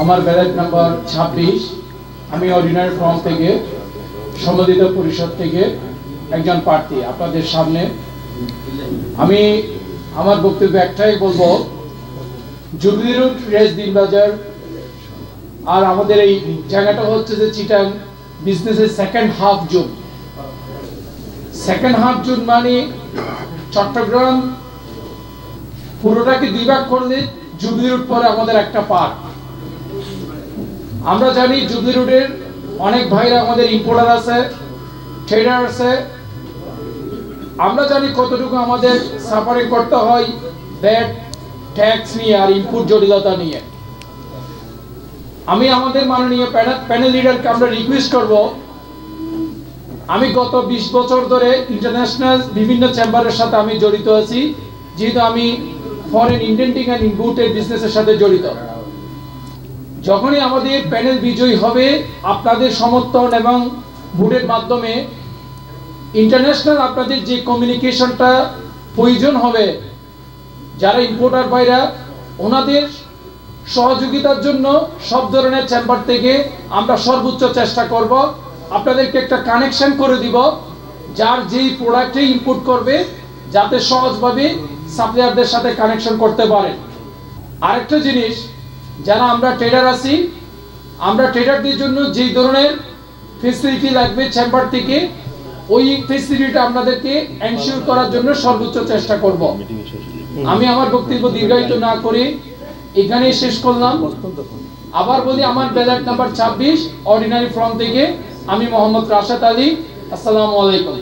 আমার ballot number 26। আমি ordinary form থেকে সম্মানিত পরিষদ থেকে একজন প্রার্থী আপনাদের সামনে। আমি আমার বক্তব্য একটাই বলবো, জুবিলি রোড রেস দিনবাজার আর আমাদের এই জায়গাটা হচ্ছে যে চিটাং বিজনেসের second half zone. Second half zone মানে চট্টগ্রাম পুরোটাকে দুই ভাগ করলে জুবিলি রোড পরে আমাদের একটা পার্ট। আমরা জানি জুবিলি রোডের অনেক ভাইরা আমাদের ইম্পোর্টার আছে, ট্রেডার আছে। আমরা জানি কতটুকু আমাদের সাফারিং করতে হয় ভ্যাট ট্যাক্স নিয়ে আর ইনপুট জটিলতা নিয়ে। আমি আমাদের মাননীয় প্যানেল লিডারকে আমরা রিকোয়েস্ট করব, আমি গত 20 বছর ধরে ইন্টারন্যাশনাল বিভিন্ন চেম্বারের সাথে আমি জড়িত আছি, যেহেতু আমি ফরেন ইন্ডেন্টিং অ্যান্ড ইম্পোর্টের বিজনেসের সাথে জড়িত। যখনই আমাদের প্যানেল বিজয়ী হবে, আপনাদের সমর্থন এবং ভোটের মাধ্যমে ইন্টারন্যাশনাল আপনাদের যে কমিউনিকেশনটা প্রয়োজন হবে, যারা ইম্পোর্টার ভাইরা ওনাদের সহযোগিতার জন্য সব ধরনের চেম্বার থেকে আমরা সর্বোচ্চ চেষ্টা করব। আপনাদেরকে একটা কানেকশন করে দিব, যার যেই প্রোডাক্টে ইম্পোর্ট করবে যাতে সহজভাবে সাপ্লায়ারদের সাথে কানেকশন করতে পারে। আরেকটা জিনিস, যারা আমরা ট্রেডার আছি, আমরা ট্রেডারদের জন্য যেই ধরনের ফেসিলিটি লাগবে চেম্বার থেকে, ওই ফেসিলিটিটা আপনাদেরকে এনশিওর করার জন্য সর্বোচ্চ চেষ্টা করব। আমি আমার বক্তব্য দীর্ঘায়িত না করে এখানেই শেষ করলাম। আবার বলি, আমার ব্যালট নাম্বার 26 অর্ডিনারি ফর্ম থেকে আমি মোহাম্মদ রাশেদ আলী। আসসালামু আলাইকুম।